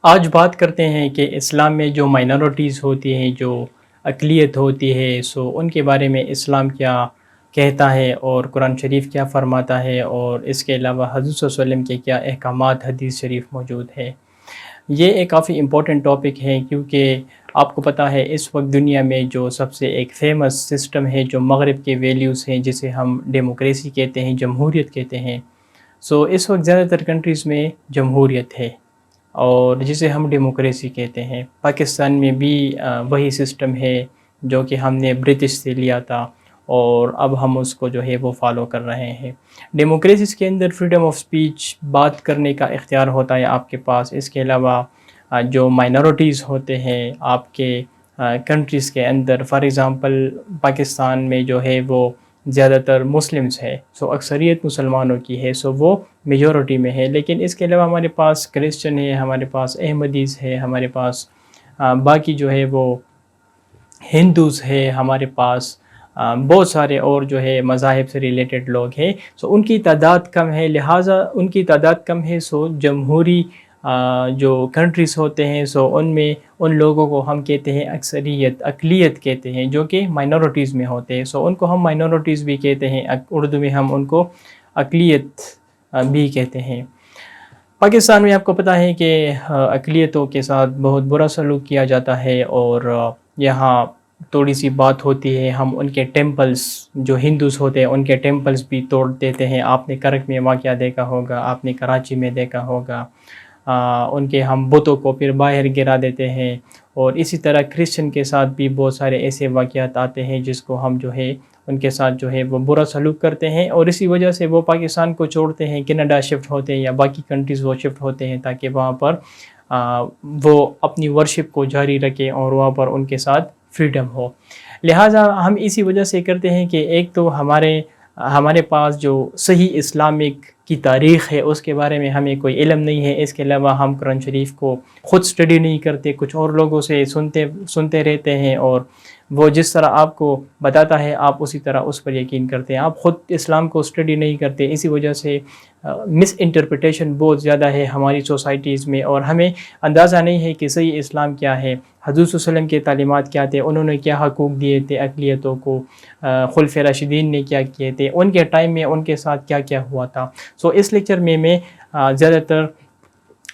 آج بات کرتے ہیں کہ اسلام میں جو مائنورٹیز ہوتی ہیں، جو اقلیت ہوتی ہے، ان کے بارے میں اسلام کیا کہتا ہے اور قرآن شریف کیا فرماتا ہے، اور اس کے علاوہ حضرت صلی اللہ علیہ وسلم کے کیا احکامات حدیث شریف موجود ہے۔ یہ ایک کافی امپورٹنٹ ٹاپک ہے، کیونکہ آپ کو پتہ ہے اس وقت دنیا میں جو سب سے ایک فیمس سسٹم ہے جو مغرب کے ویلیوز ہیں، جسے ہم ڈیموکریسی کہتے ہیں، جمہوریت کہتے ہیں۔ اس وقت زیادہ تر کنٹریز میں جمہوریت ہے، اور جسے ہم ڈیموکریسی کہتے ہیں۔ پاکستان میں بھی وہی سسٹم ہے جو کہ ہم نے برٹش سے لیا تھا، اور اب ہم اس کو جو ہے وہ فالو کر رہے ہیں۔ ڈیموکریسیز کے اندر فریڈم آف سپیچ، بات کرنے کا اختیار ہوتا ہے آپ کے پاس۔ اس کے علاوہ جو مائنورٹیز ہوتے ہیں آپ کے کنٹریز کے اندر، فار ایگزامپل پاکستان میں جو ہے وہ زیادہ تر مسلمز ہے، اکثریت مسلمانوں کی ہے، وہ میجورٹی میں ہے۔ لیکن اس کے علاوہ ہمارے پاس کرسچن ہے، ہمارے پاس احمدیز ہے، ہمارے پاس باقی جو ہے وہ ہندوز ہے، ہمارے پاس بہت سارے اور جو ہے مذاہب سے ریلیٹڈ لوگ ہیں۔ ان کی تعداد کم ہے، لہٰذا ان کی تعداد کم ہے، جمہوری جو کنٹریز ہوتے ہیں ان میں ان لوگوں کو ہم کہتے ہیں اکثریت، اقلیت کہتے ہیں، جو کہ مائنورٹیز میں ہوتے ہیں۔ ان کو ہم مائنورٹیز بھی کہتے ہیں، اردو میں ہم ان کو اقلیت بھی کہتے ہیں۔ پاکستان میں آپ کو پتہ ہے کہ اقلیتوں کے ساتھ بہت برا سلوک کیا جاتا ہے، اور یہاں تھوڑی سی بات ہوتی ہے، ہم ان کے ٹیمپلز، جو ہندوز ہوتے ہیں ان کے ٹیمپلز بھی توڑ دیتے ہیں۔ آپ نے کرک میں واقعہ دیکھا ہوگا، آپ نے کراچی میں دیکھا ہوگا۔ ان کے ہم بتوں کو پھر باہر گرا دیتے ہیں، اور اسی طرح کرسچن کے ساتھ بھی بہت سارے ایسے واقعات آتے ہیں جس کو ہم جو ہے ان کے ساتھ جو ہے وہ برا سلوک کرتے ہیں، اور اسی وجہ سے وہ پاکستان کو چھوڑتے ہیں، کینیڈا شفٹ ہوتے ہیں یا باقی کنٹریز وہ شفٹ ہوتے ہیں، تاکہ وہاں پر وہ اپنی ورشپ کو جاری رکھیں اور وہاں پر ان کے ساتھ فریڈم ہو۔ لہٰذا ہم اسی وجہ سے کرتے ہیں کہ ایک تو ہمارے پاس جو صحیح اسلامک کی تاریخ ہے اس کے بارے میں ہمیں کوئی علم نہیں ہے۔ اس کے علاوہ ہم قرآن شریف کو خود سٹڈی نہیں کرتے، کچھ اور لوگوں سے سنتے رہتے ہیں، اور وہ جس طرح آپ کو بتاتا ہے آپ اسی طرح اس پر یقین کرتے ہیں۔ آپ خود اسلام کو سٹڈی نہیں کرتے، اسی وجہ سے مس انٹرپریٹیشن بہت زیادہ ہے ہماری سوسائٹیز میں، اور ہمیں اندازہ نہیں ہے کہ صحیح اسلام کیا ہے، حضور صلی اللہ علیہ وسلم کے تعلیمات کیا تھے، انہوں نے کیا حقوق دیے تھے اقلیتوں کو، خلفائے راشدین نے کیا کیے تھے، ان کے ٹائم میں ان کے ساتھ کیا کیا ہوا تھا۔ اس لیکچر میں زیادہ تر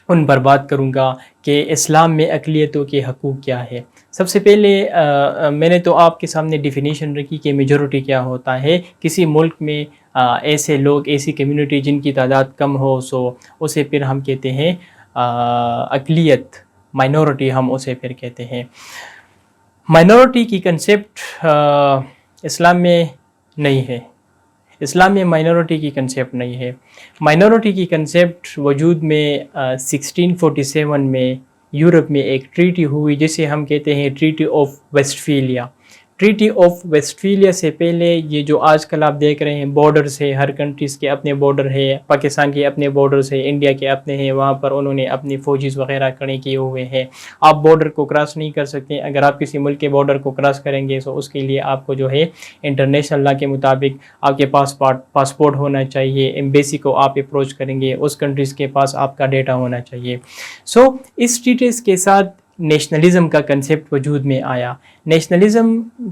ان پر بات کروں گا کہ اسلام میں اقلیتوں کے حقوق کیا ہے۔ سب سے پہلے میں نے تو آپ کے سامنے ڈیفینیشن رکھی کہ میجورٹی کیا ہوتا ہے۔ کسی ملک میں ایسے لوگ، ایسی کمیونٹی جن کی تعداد کم ہو، اسے پھر ہم کہتے ہیں اقلیت، مائنورٹی ہم اسے پھر کہتے ہیں۔ مائنورٹی کی کنسیپٹ اسلام میں نہیں ہے، اسلام میں مائنورٹی کی کنسیپٹ نہیں ہے۔ مائنورٹی کی کنسیپٹ وجود میں 1647 میں یورپ میں ایک ٹریٹی ہوئی جسے ہم کہتے ہیں ٹریٹی آف ویسٹفیلیا۔ ٹریٹی آف ویسٹفیلیا سے پہلے یہ جو آج کل آپ دیکھ رہے ہیں بارڈرز ہے، ہر کنٹریز کے اپنے بارڈر ہے، پاکستان کے اپنے بارڈرز ہے، انڈیا کے اپنے ہیں، وہاں پر انہوں نے اپنی فوجیز وغیرہ کھڑے کیے ہوئے ہیں۔ آپ بارڈر کو کراس نہیں کر سکتے، اگر آپ کسی ملک کے بارڈر کو کراس کریں گے اس کے لیے آپ کو جو ہے انٹرنیشنل لا کے مطابق آپ کے پاسپورٹ ہونا چاہیے، ایمبیسی کو آپ اپروچ کریں گے، اس کنٹریز کے پاس آپ کا ڈیٹا ہونا چاہیے۔ اس ٹریٹیز کے ساتھ نیشنلزم کا کنسیپٹ وجود میں آیا۔ نیشنلزم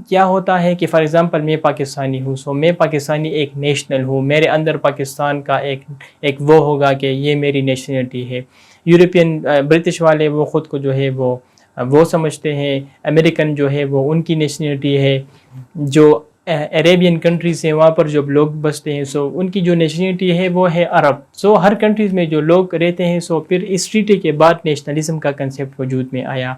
کیا ہوتا ہے کہ فار ایگزامپل میں پاکستانی ہوں، میں پاکستانی ایک نیشنل ہوں، میرے اندر پاکستان کا ایک وہ ہوگا کہ یہ میری نیشنلٹی ہے۔ یورپین برٹش والے وہ خود کو جو ہے وہ سمجھتے ہیں، امریکن جو ہے وہ ان کی نیشنلٹی ہے، جو عربین کنٹریز ہیں وہاں پر جو لوگ بستے ہیں ان کی جو نیشنلٹی ہے وہ ہے عرب۔ ہر کنٹریز میں جو لوگ رہتے ہیں پھر اس ٹریٹی کے بعد نیشنلزم کا کنسیپٹ وجود میں آیا۔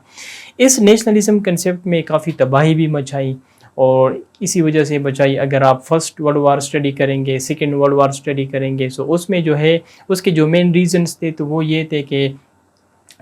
اس نیشنلزم کنسیپٹ میں کافی تباہی بھی مچائی، اور اسی وجہ سے بچائی۔ اگر آپ فرسٹ ورلڈ وار سٹڈی کریں گے، سیکنڈ ورلڈ وار سٹڈی کریں گے اس میں جو ہے اس کے جو مین ریزنز تھے تو وہ یہ تھے کہ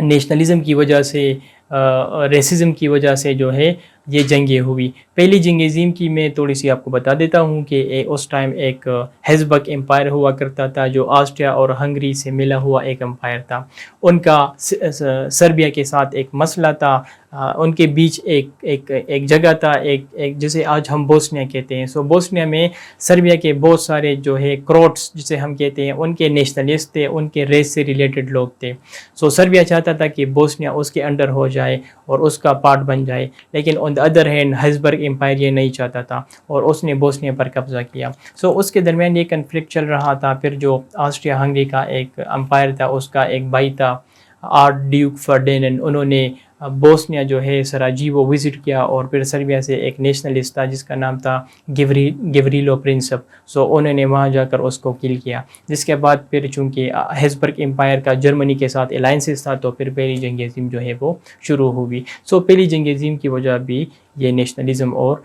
نیشنلزم کی وجہ سے ریسزم کی وجہ سے جو ہے یہ جنگیں ہوئی. پہلی جنگ عظیم کی میں تھوڑی سی آپ کو بتا دیتا ہوں کہ اس ٹائم ایک ہیزبک امپائر ہوا کرتا تھا جو آسٹریا اور ہنگری سے ملا ہوا ایک امپائر تھا. ان کا سربیا کے ساتھ ایک مسئلہ تھا. ان کے بیچ ایک جگہ تھا ایک جسے آج ہم بوسنیا کہتے ہیں. سو بوسنیا میں سربیا کے بہت سارے جو ہے کروٹس جسے ہم کہتے ہیں ان کے نیشنلسٹ تھے, ان کے ریس سے ریلیٹڈ لوگ تھے. سو سربیا چاہتا تھا کہ بوسنیا اس کے انڈر ہو جائے اور اس کا پارٹ بن جائے, لیکن on the other hand Habsburg empire یہ نہیں چاہتا تھا اور اس نے بوسنیا پر قبضہ کیا. سو اس کے درمیان یہ کنفلکٹ چل رہا تھا. پھر جو آسٹریا ہنگری کا ایک امپائر تھا, اس کا ایک بھائی تھا آرٹ ڈیوک فرڈیننڈ, انہوں نے بوسنیا جو ہے سراجیوو وزٹ کیا اور پھر سربیا سے ایک نیشنلسٹ تھا جس کا نام تھا گیوریلو پرنسپ. سو انہوں نے وہاں جا کر اس کو کل کیا, جس کے بعد پھر چونکہ ہیزبرگ امپائر کا جرمنی کے ساتھ الائنسز تھا تو پھر پہلی جنگ عظیم جو ہے وہ شروع ہوئی. سو پہلی جنگ عظیم کی وجہ بھی یہ نیشنلزم اور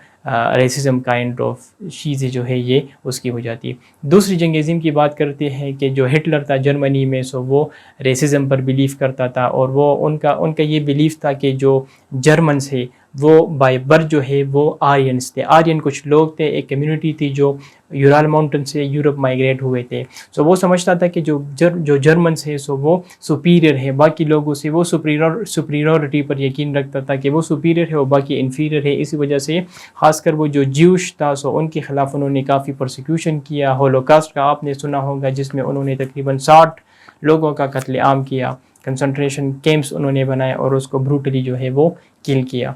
ریسزم کائنڈ آف چیزیں جو ہے یہ اس کی وجہ تھی. دوسری جنگ عظیم کی بات کرتے ہیں کہ جو ہٹلر تھا جرمنی میں, سو وہ ریسزم پر بیلیف کرتا تھا اور وہ ان کا یہ بیلیف تھا کہ جو جرمنس ہے وہ بائی برتھ جو ہے وہ آرینس تھے. آرین کچھ لوگ تھے, ایک کمیونٹی تھی جو یورال ماؤنٹن سے یورپ مائیگریٹ ہوئے تھے. سو وہ سمجھتا تھا کہ جو جرمنس ہے سو وہ سپیریئر ہے باقی لوگوں سے, وہ سپریورٹی پر یقین رکھتا تھا کہ وہ سپیریئر ہے اور باقی انفیریئر ہے. اسی وجہ سے خاص کر وہ جو جیوش تھا سو ان کے خلاف انہوں نے کافی پرسیکیوشن کیا. ہولوکاسٹ کا آپ نے سنا ہوگا جس میں انہوں نے تقریباً 60 لوگوں کا قتل عام کیا. کنسنٹریشن کیمپس انہوں نے بنائے اور اس کو بروٹلی جو ہے وہ کل کیا.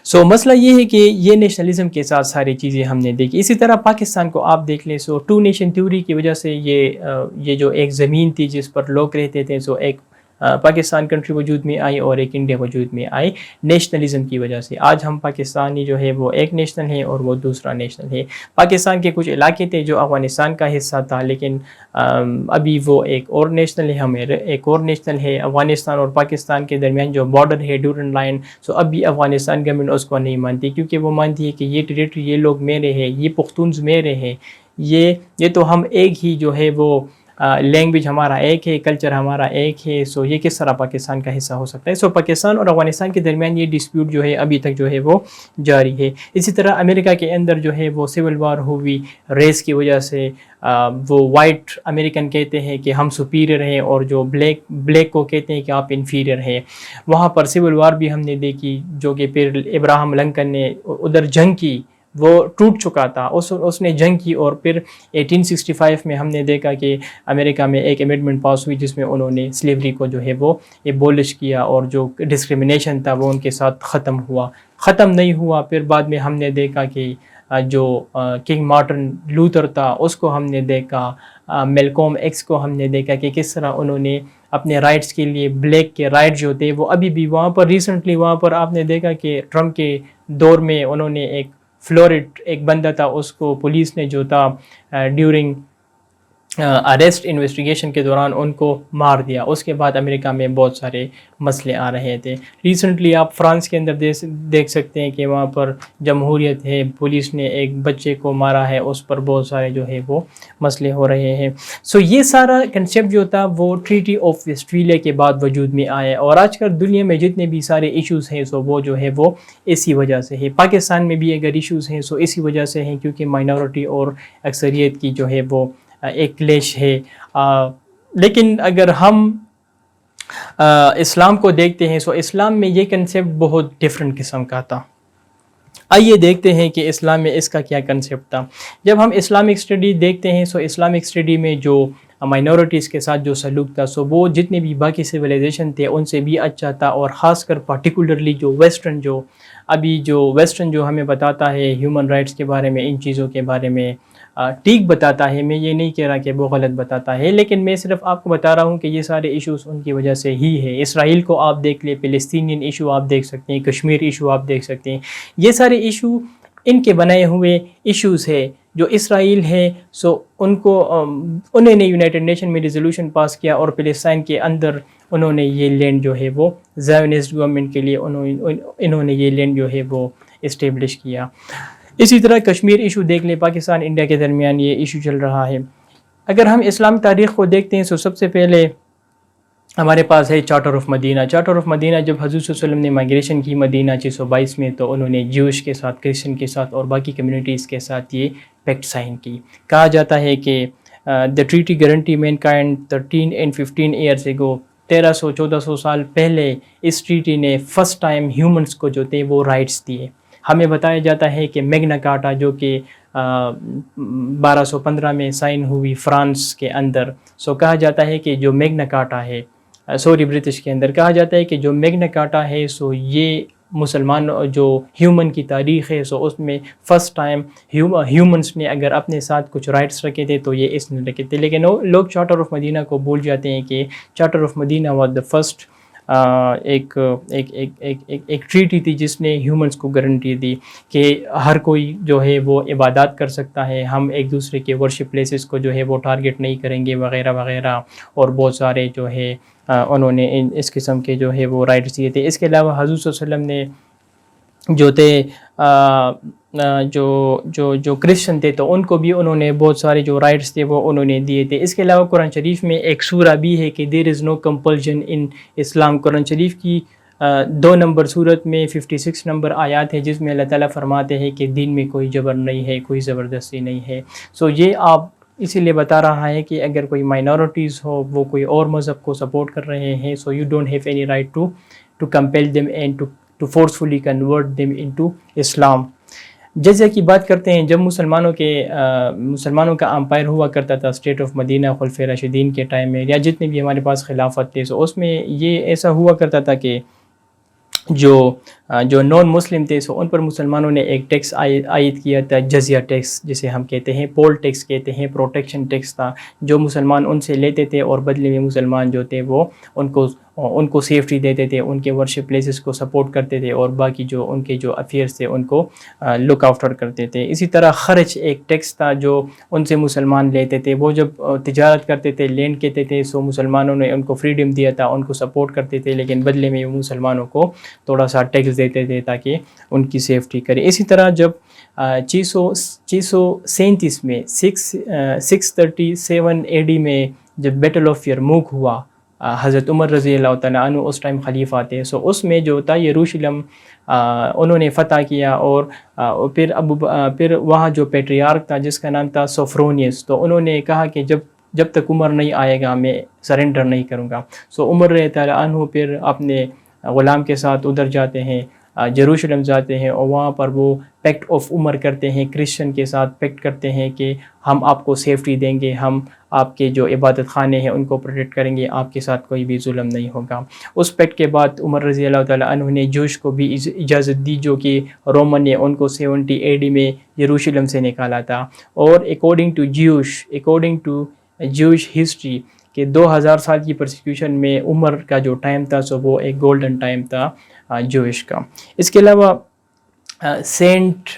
سو مسئلہ یہ ہے کہ یہ نیشنلزم کے ساتھ ساری چیزیں ہم نے دیکھی. اسی طرح پاکستان کو آپ دیکھ لیں, سو 2 نیشن تھیوری کی وجہ سے یہ جو ایک زمین تھی جس پر لوگ رہتے تھے, سو ایک پاکستان کنٹری وجود میں آئی اور ایک انڈیا وجود میں آئی نیشنلزم کی وجہ سے. آج ہم پاکستانی جو ہے وہ ایک نیشنل ہے اور وہ دوسرا نیشنل ہے. پاکستان کے کچھ علاقے تھے جو افغانستان کا حصہ تھا, لیکن ابھی وہ ایک اور نیشنل ہے, ہمیں ایک اور نیشنل ہے. افغانستان اور پاکستان کے درمیان جو بارڈر ہے ڈیورنڈ لائن, سو ابھی افغانستان گورنمنٹ اس کو نہیں مانتی کیونکہ وہ مانتی ہے کہ یہ ٹریٹری یہ لوگ میرے ہیں, یہ پختونز میرے ہیں, یہ تو ہم ایک ہی جو ہے وہ لینگویج ہمارا ایک ہے, کلچر ہمارا ایک ہے. سو یہ کس طرح پاکستان کا حصہ ہو سکتا ہے. سو پاکستان اور افغانستان کے درمیان یہ ڈسپیوٹ جو ہے ابھی تک جو ہے وہ جاری ہے. اسی طرح امریکہ کے اندر جو ہے وہ سول وار ہوئی ریس کی وجہ سے. وہ وائٹ امریکن کہتے ہیں کہ ہم سپیریئر ہیں اور جو بلیک کو کہتے ہیں کہ آپ انفیریئر ہیں. وہاں پر سول وار بھی ہم نے دیکھی جو کہ پھر ابراہم لنکن نے ادھر جنگ کی, وہ ٹوٹ چکا تھا, اس نے جنگ کی اور پھر 1865 میں ہم نے دیکھا کہ امریکہ میں ایک امینڈمنٹ پاس ہوئی جس میں انہوں نے سلیوری کو جو ہے وہ ایبولش کیا اور جو ڈسکریمنیشن تھا وہ ان کے ساتھ ختم نہیں ہوا. پھر بعد میں ہم نے دیکھا کہ جو کنگ مارٹن لوتھر تھا اس کو ہم نے دیکھا, میلکوم ایکس کو ہم نے دیکھا کہ کس طرح انہوں نے اپنے رائٹس کے لیے بلیک کے رائٹ جو تھے وہ ابھی بھی وہاں پر ریسنٹلی وہاں پر آپ نے دیکھا کہ ٹرمپ کے دور میں انہوں نے فلورڈ ایک بندہ تھا, اس کو پولیس نے جو تھا ڈیورنگ اریسٹ انویسٹیگیشن کے دوران ان کو مار دیا. اس کے بعد امریکہ میں بہت سارے مسئلے آ رہے تھے. ریسنٹلی آپ فرانس کے اندر دیکھ سکتے ہیں کہ وہاں پر جمہوریت ہے, پولیس نے ایک بچے کو مارا ہے, اس پر بہت سارے جو ہے وہ مسئلے ہو رہے ہیں. سو یہ سارا کنسیپٹ جو تھا وہ ٹریٹی آف ویسٹفیلیا کے بعد وجود میں آیا, اور آج کل دنیا میں جتنے بھی سارے ایشوز ہیں سو وہ جو ہے وہ اسی وجہ سے ہے. پاکستان میں بھی اگر ایشوز ہیں سو اسی وجہ سے ہیں کیونکہ مائنورٹی اور اکثریت کی جو ہے وہ ایک کلیش ہے. لیکن اگر ہم اسلام کو دیکھتے ہیں سو اسلام میں یہ کنسیپٹ بہت ڈیفرنٹ قسم کا تھا. آئیے دیکھتے ہیں کہ اسلام میں اس کا کیا کنسیپٹ تھا. جب ہم اسلامک اسٹڈی دیکھتے ہیں سو اسلامک اسٹڈی میں جو مائنورٹیز کے ساتھ جو سلوک تھا سو وہ جتنے بھی باقی سویلائزیشن تھے ان سے بھی اچھا تھا, اور خاص کر پارٹیکولرلی جو ویسٹرن جو ہمیں بتاتا ہے ہیومن رائٹس کے بارے میں, ان چیزوں کے بارے میں ٹھیک بتاتا ہے. میں یہ نہیں کہہ رہا کہ وہ غلط بتاتا ہے, لیکن میں صرف آپ کو بتا رہا ہوں کہ یہ سارے ایشوز ان کی وجہ سے ہی ہے. اسرائیل کو آپ دیکھ لیں, فلسطینین ایشو آپ دیکھ سکتے ہیں, کشمیر ایشو آپ دیکھ سکتے ہیں. یہ سارے ایشو ان کے بنائے ہوئے ایشوز ہے. جو اسرائیل ہے سو انہوں نے یونائٹڈ نیشن میں ریزولوشن پاس کیا اور فلسطین کے اندر انہوں نے یہ لینڈ جو ہے وہ زائونسٹ گورنمنٹ کے لیے انہوں نے یہ لینڈ جو ہے وہ اسٹیبلش کیا. اسی طرح کشمیر ایشو دیکھ لیں, پاکستان انڈیا کے درمیان یہ ایشو چل رہا ہے. اگر ہم اسلام تاریخ کو دیکھتے ہیں سو سب سے پہلے ہمارے پاس ہے charter of Medina. Charter of Medina جب حضور صلی اللہ علیہ وسلم نے مائگریشن کی مدینہ 622 میں، تو انہوں نے جیوش کے ساتھ، کرسچن کے ساتھ اور باقی کمیونٹیز کے ساتھ یہ پیکٹ سائن کی. کہا جاتا ہے کہ the treaty guarantee mankind 13 and 15 years ago، 1300-1400 سال پہلے اس ٹریٹی نے فرسٹ ٹائم ہیومنس کو جو تھے وہ رائٹس دیے. ہمیں بتایا جاتا ہے کہ میگنا کارٹا جو کہ 1215 میں سائن ہوئی فرانس کے اندر، سو کہا جاتا ہے کہ جو میگنا کارٹا ہے، برٹش کے اندر کہا جاتا ہے کہ جو میگنا کارٹا ہے سو یہ مسلمان جو ہیومن کی تاریخ ہے، سو اس میں فرسٹ ٹائم ہیومنس نے اگر اپنے ساتھ کچھ رائٹس رکھے تھے تو یہ اس نے رکھے تھے. لیکن لوگ چارٹر آف مدینہ کو بھول جاتے ہیں کہ charter of Medina was the first ایک ٹریٹی تھی جس نے ہیومنس کو گارنٹی دی کہ ہر کوئی جو ہے وہ عبادات کر سکتا ہے، ہم ایک دوسرے کے ورشپ پلیسز کو جو ہے وہ ٹارگٹ نہیں کریں گے وغیرہ وغیرہ، اور بہت سارے جو ہے انہوں نے اس قسم کے جو ہے وہ رائٹس دیے تھے. اس کے علاوہ حضور صلی اللہ علیہ وسلم نے جو تھے جو کرسچن تھے تو ان کو بھی انہوں نے بہت سارے جو رائٹس تھے وہ انہوں نے دیے تھے. اس کے علاوہ قرآن شریف میں ایک سورہ بھی ہے کہ دیر از نو کمپلشن ان اسلام. قرآن شریف کی 2 نمبر صورت میں 56 نمبر آیات ہے جس میں اللہ تعالیٰ فرماتے ہیں کہ دین میں کوئی جبر نہیں ہے، کوئی زبردستی نہیں ہے. سو یہ آپ اسی لیے بتا رہا ہے کہ اگر کوئی مائنورٹیز ہو، وہ کوئی اور مذہب کو سپورٹ کر رہے ہیں، so you don't have any right to compel them and to forcefully convert them into Islam. جزیہ کی بات کرتے ہیں. جب مسلمانوں کا امپائر ہوا کرتا تھا اسٹیٹ آف مدینہ خلفائے راشدین کے ٹائم میں، یا جتنے بھی ہمارے پاس خلافت تھے، سو اس میں یہ ایسا ہوا کرتا تھا کہ جو نان مسلم تھے سو ان پر مسلمانوں نے ایک ٹیکس عائد کیا تھا، جزیہ ٹیکس جسے ہم کہتے ہیں، پول ٹیکس کہتے ہیں، پروٹیکشن ٹیکس تھا جو مسلمان ان سے لیتے تھے، اور بدلے میں مسلمان جو تھے وہ ان کو سیفٹی دیتے تھے، ان کے ورشپ پلیسز کو سپورٹ کرتے تھے، اور باقی جو ان کے جو افیئرس تھے ان کو لک آفٹر کرتے تھے. اسی طرح خرچ ایک ٹیکس تھا جو ان سے مسلمان لیتے تھے. وہ جب تجارت کرتے تھے، لینڈ کہتے تھے، سو مسلمانوں نے ان کو فریڈم دیا تھا، ان کو سپورٹ کرتے تھے، لیکن بدلے میں وہ مسلمانوں کو تھوڑا سا ٹیکس دیتے تھے تاکہ ان کی سیفٹی کرے. اسی طرح جب 637 میں 637 AD میں جب بیٹل آف یرموک ہوا، حضرت عمر رضی اللہ تعالیٰ عنہ اس ٹائم خلیفہ تھے، سو اس میں جو تھا یروشلم انہوں نے فتح کیا، اور پھر وہاں جو پیٹریارک تھا جس کا نام تھا سوفرونیس، تو انہوں نے کہا کہ جب تک عمر نہیں آئے گا میں سرنڈر نہیں کروں گا. سو عمر رضی اللہ تعالیٰ عنہ پھر اپنے غلام کے ساتھ ادھر جاتے ہیں، یروشلم جاتے ہیں، اور وہاں پر وہ پیکٹ آف عمر کرتے ہیں، کرسچن کے ساتھ پیکٹ کرتے ہیں کہ ہم آپ کو سیفٹی دیں گے، ہم آپ کے جو عبادت خانے ہیں ان کو پروٹیکٹ کریں گے، آپ کے ساتھ کوئی بھی ظلم نہیں ہوگا. اس پیکٹ کے بعد عمر رضی اللہ تعالیٰ عنہ نے جوش کو بھی اجازت دی، جو کہ رومن نے ان کو 70 AD میں یروشلم سے نکالا تھا. اور اکارڈنگ ٹو جیوش ہسٹری کہ 2000 سال کی پرسیکیوشن میں عمر کا جو ٹائم تھا سو وہ ایک گولڈن ٹائم تھا جوش کا. اس کے علاوہ سینٹ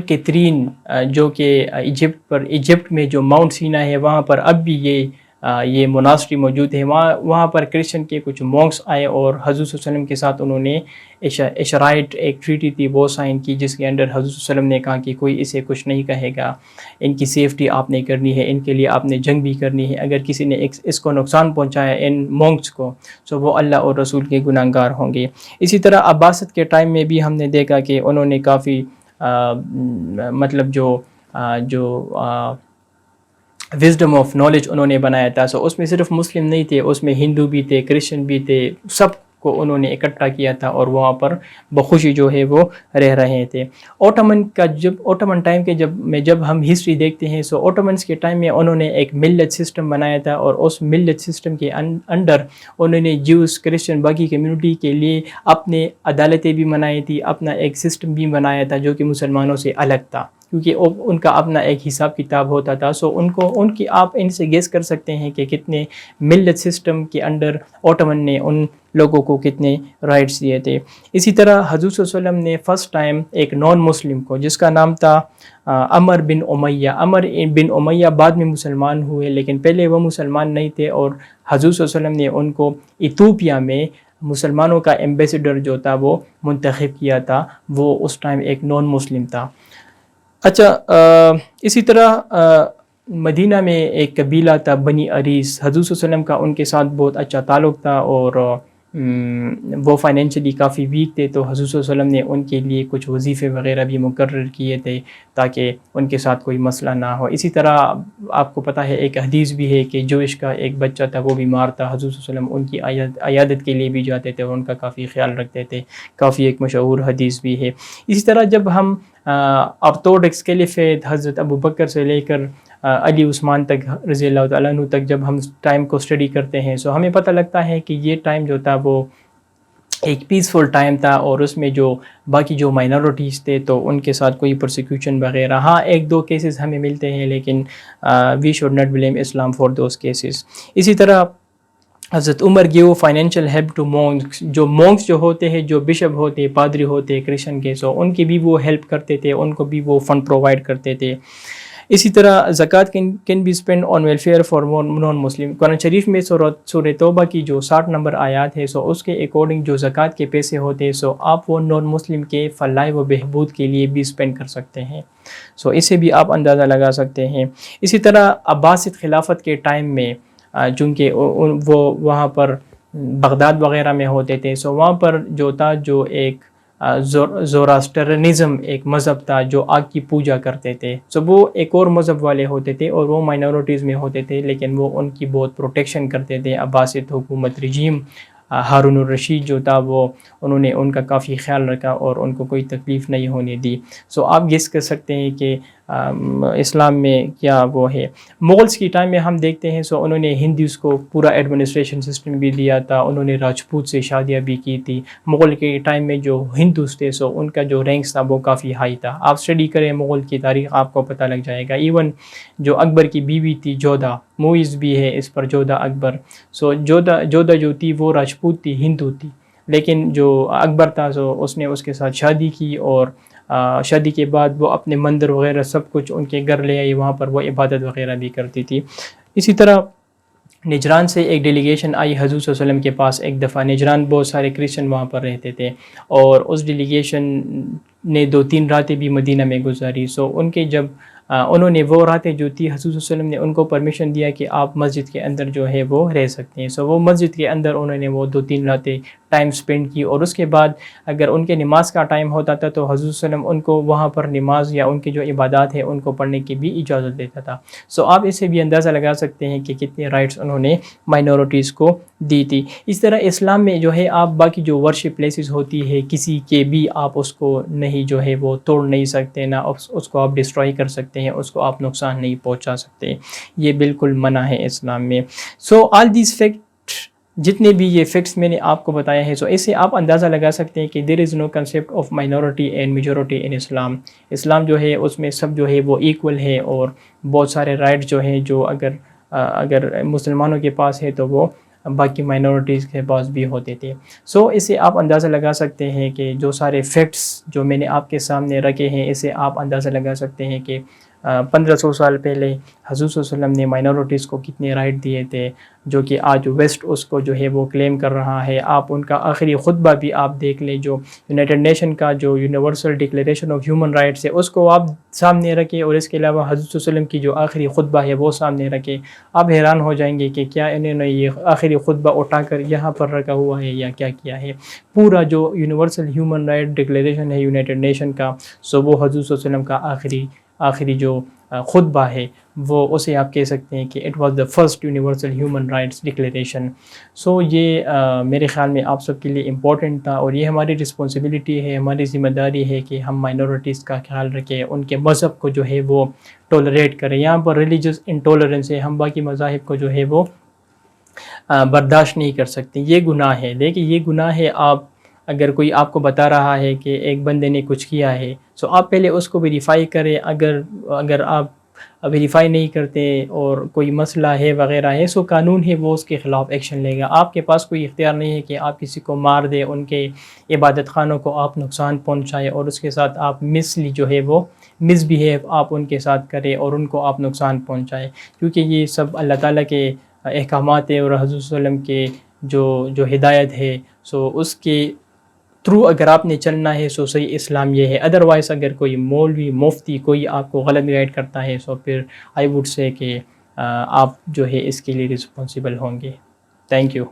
کیتھرین جو کہ ایجپٹ میں جو ماؤنٹ سینا ہے وہاں پر اب بھی یہ مناسٹری موجود ہے. وہاں پر کرسچن کے کچھ مونکس آئے اور حضور صلی اللہ علیہ وسلم کے ساتھ انہوں نے اشرائٹ ایک ٹریٹی تھی وہ سائن کی، جس کے اندر حضور صلی اللہ علیہ وسلم نے کہا کہ کوئی اسے کچھ نہیں کہے گا، ان کی سیفٹی آپ نے کرنی ہے، ان کے لیے آپ نے جنگ بھی کرنی ہے، اگر کسی نے اس کو نقصان پہنچایا ان مونکس کو تو وہ اللہ اور رسول کے گناہگار ہوں گے. اسی طرح عباسط کے ٹائم میں بھی ہم نے دیکھا کہ انہوں نے کافی مطلب جو وزڈم آف نالج انہوں نے بنایا تھا. سو اس میں صرف مسلم نہیں تھے، اس میں ہندو بھی تھے، کرسچن بھی تھے، سب کو انہوں نے اکٹھا کیا تھا اور وہاں پر بخوشی جو ہے وہ رہ رہے تھے. اوٹمن ٹائم کے جب ہم ہسٹری دیکھتے ہیں سو اوٹمنس کے ٹائم میں انہوں نے ایک ملت سسٹم بنایا تھا، اور اس ملت سسٹم کے انڈر انہوں نے جیوز، کرسچن، باقی کمیونٹی کے لیے اپنے عدالتیں بھی بنائی تھی، اپنا ایک سسٹم بھی بنایا تھا جو کہ مسلمانوں سے الگ تھا، کیونکہ ان کا اپنا ایک حساب کتاب ہوتا تھا. سو ان کی آپ ان سے گیس کر سکتے ہیں کہ کتنے ملت سسٹم کے انڈر اوٹمن نے ان لوگوں کو کتنے رائٹس دیے تھے. اسی طرح حضور صلی اللہ علیہ وسلم نے فرسٹ ٹائم ایک نان مسلم کو جس کا نام تھا عمر بن امیہ بعد میں مسلمان ہوئے، لیکن پہلے وہ مسلمان نہیں تھے، اور حضور صلی اللہ علیہ وسلم نے ان کو ایتھوپیا میں مسلمانوں کا ایمبیسڈر جو تھا وہ منتخب کیا تھا، وہ اس ٹائم ایک نان مسلم تھا. اچھا، اسی طرح مدینہ میں ایک قبیلہ تھا بنی اریس، حضور صلی اللہ علیہ وسلم کا ان کے ساتھ بہت اچھا تعلق تھا، اور وہ فائنینشلی کافی ویک تھے، تو حضور صلی اللہ علیہ وسلم نے ان کے لیے کچھ وظیفے وغیرہ بھی مقرر کیے تھے تاکہ ان کے ساتھ کوئی مسئلہ نہ ہو۔ اسی طرح آپ کو پتہ ہے ایک حدیث بھی ہے کہ جوش کا ایک بچہ تھا، وہ بیمار تھا، حضور صلی اللہ علیہ وسلم ان کی عیادت کے لیے بھی جاتے تھے اور ان کا کافی خیال رکھتے تھے، کافی ایک مشہور حدیث بھی ہے۔ اسی طرح جب ہم آرتھوڈکس کیلیفیٹ حضرت ابو بکر سے لے کر علی عثمان تک رضی اللہ تعالیٰ عنہ تک جب ہم ٹائم کو اسٹڈی کرتے ہیں، سو ہمیں پتہ لگتا ہے کہ یہ ٹائم جو تھا وہ ایک پیسفل ٹائم تھا، اور اس میں جو باقی جو مائنورٹیز تھے تو ان کے ساتھ کوئی پرسیکیوشن وغیرہ، ہاں ایک دو کیسز ہمیں ملتے ہیں، لیکن we should not blame Islam for those cases. اسی طرح حضرت Umar gave financial help to monks, جو مونکس جو ہوتے ہیں، جو بشپ ہوتے ہیں، پادری ہوتے ہیں کرسچن کے، سو ان کی بھی وہ ہیلپ کرتے تھے، ان کو بھی وہ فنڈ پرووائڈ کرتے تھے۔ اسی طرح زکوٰۃ can be spend on welfare for non Muslim. قرآن شریف میں سورہ توبہ کی جو 60 نمبر آیات ہے، سو اس کے اکارڈنگ جو زکوٰۃ کے پیسے ہوتے ہیں، سو آپ وہ نان مسلم کے فلاح و بہبود کے لیے بھی اسپینڈ کر سکتے ہیں، سو اسے بھی آپ اندازہ لگا سکتے ہیں۔ اسی طرح عباسد خلافت کے ٹائم میں چونکہ وہ وہاں پر بغداد وغیرہ میں ہوتے تھے، سو وہاں پر جو تھا جو ایک زوراسٹرنزم ایک مذہب تھا جو آگ کی پوجا کرتے تھے، سو وہ ایک اور مذہب والے ہوتے تھے اور وہ مائنورٹیز میں ہوتے تھے، لیکن وہ ان کی بہت پروٹیکشن کرتے تھے۔ عباسد حکومت رجیم ہارون الرشید جو تھا وہ انہوں نے ان کا کافی خیال رکھا اور ان کو کوئی تکلیف نہیں ہونے دی۔ سو آپ گیس کر سکتے ہیں کہ اسلام میں کیا وہ ہے۔ مغلس کی ٹائم میں ہم دیکھتے ہیں، سو انہوں نے ہندوز کو پورا ایڈمنسٹریشن سسٹم بھی دیا تھا، انہوں نے راجپوت سے شادیاں بھی کی تھی۔ مغل کے ٹائم میں جو ہندوز تھے، سو ان کا جو رینکس تھا وہ کافی ہائی تھا۔ آپ اسٹڈی کریں مغل کی تاریخ، آپ کو پتہ لگ جائے گا۔ ایون جو اکبر کی بیوی تھی جودھا، موویز بھی ہے اس پر جودھا اکبر، سو جودھا جو تھی وہ راجپوت تھی، ہندو تھی، لیکن جو اکبر تھا سو اس نے اس کے ساتھ شادی کی، اور شادی کے بعد وہ اپنے مندر وغیرہ سب کچھ ان کے گھر لے آئی، وہاں پر وہ عبادت وغیرہ بھی کرتی تھی۔ اسی طرح نجران سے ایک ڈیلیگیشن آئی حضور صلی اللہ علیہ وسلم کے پاس ایک دفعہ۔ نجران بہت سارے کرسچن وہاں پر رہتے تھے، اور اس ڈیلیگیشن نے 2-3 راتیں بھی مدینہ میں گزاری۔ سو ان کے جب انہوں نے وہ راتیں جو تھی، حضور صلی اللہ علیہ وسلم نے ان کو پرمیشن دیا کہ آپ مسجد کے اندر جو ہے وہ رہ سکتے ہیں۔ سو وہ مسجد کے اندر انہوں نے وہ 2-3 راتیں ٹائم سپینڈ کی، اور اس کے بعد اگر ان کے نماز کا ٹائم ہوتا تھا تو حضور صلی اللہ علیہ وسلم ان کو وہاں پر نماز یا ان کی جو عبادات ہیں ان کو پڑھنے کی بھی اجازت دیتا تھا۔ سو آپ اس سے بھی اندازہ لگا سکتے ہیں کہ کتنے رائٹس انہوں نے مائنورٹیز کو دی تھی۔ اس طرح اسلام میں جو ہے آپ باقی جو ورشپ پلیسز ہوتی ہے کسی کے بھی آپ اس کو نہیں جو ہے وہ توڑ نہیں سکتے، نہ اس کو آپ ڈسٹرائی کر سکتے ہیں، اس کو آپ نقصان نہیں پہنچا سکتے، یہ بالکل منع ہے اسلام میں۔ سو آل دیز فیکٹ، جتنے بھی یہ فیکٹس میں نے آپ کو بتایا ہے، سو اس سے آپ اندازہ لگا سکتے ہیں کہ there is no concept of minority and majority in Islam. اسلام جو ہے اس میں سب جو ہے وہ ایکول ہے، اور بہت سارے رائٹ جو ہیں جو اگر مسلمانوں کے پاس ہے تو وہ باقی مائنورٹیز کے پاس بھی ہوتے تھے۔ سو اس سے آپ اندازہ لگا سکتے ہیں کہ جو سارے فیکٹس جو میں نے آپ کے سامنے رکھے ہیں، اس سے آپ اندازہ لگا سکتے ہیں کہ 1500 سال پہلے حضور صلی اللہ علیہ وسلم نے مائنورٹیز کو کتنے رائٹ دیے تھے، جو کہ آج ویسٹ اس کو جو ہے وہ کلیم کر رہا ہے۔ آپ ان کا آخری خطبہ بھی آپ دیکھ لیں، جو یونائٹڈ نیشن کا جو universal declaration of human rights ہے، اس کو آپ سامنے رکھیں، اور اس کے علاوہ حضور صلی اللہ علیہ وسلم کی جو آخری خطبہ ہے وہ سامنے رکھیں۔ آپ حیران ہو جائیں گے کہ کیا انہوں نے یہ آخری خطبہ اٹھا کر یہاں پر رکھا ہوا ہے یا کیا کیا ہے۔ پورا جو یونیورسل ہیومن رائٹ ڈکلیریشن ہے یونائٹڈ نیشن کا، سو وہ حضور صلی اللہ علیہ وسلم کا آخری جو خطبہ ہے وہ اسے آپ کہہ سکتے ہیں کہ it was the first universal human rights declaration. So یہ میرے خیال میں آپ سب کے لیے امپورٹنٹ تھا، اور یہ ہماری رسپانسبلٹی ہے، ہماری ذمہ داری ہے کہ ہم مائنورٹیز کا خیال رکھیں، ان کے مذہب کو جو ہے وہ ٹولریٹ کریں۔ یہاں پر ریلیجس انٹولرنس ہے، ہم باقی مذاہب کو جو ہے وہ برداشت نہیں کر سکتے، یہ گناہ ہے۔ دیکھیں یہ گناہ ہے، اگر کوئی آپ کو بتا رہا ہے کہ ایک بندے نے کچھ کیا ہے، سو آپ پہلے اس کو ویریفائی کریں۔ اگر آپ ویریفائی نہیں کرتے اور کوئی مسئلہ ہے وغیرہ ہے، سو قانون ہے وہ اس کے خلاف ایکشن لے گا۔ آپ کے پاس کوئی اختیار نہیں ہے کہ آپ کسی کو مار دے، ان کے عبادت خانوں کو آپ نقصان پہنچائے، اور اس کے ساتھ آپ جو ہے وہ مس بیہیو آپ ان کے ساتھ کریں اور ان کو آپ نقصان پہنچائے، کیونکہ یہ سب اللہ تعالیٰ کے احکامات ہیں، اور حضور صلی اللہ علیہ وسلم کے جو ہدایت ہے، سو اس کے تھرو اگر آپ نے چلنا ہے سو صحیح اسلام یہ ہے. ادروائز اگر کوئی مولوی مفتی کوئی آپ کو غلط گائیڈ کرتا ہے سو پھر آئی ووڈ سے کہ آپ جو ہے اس کے لیے رسپانسیبل ہوں گے. Thank you.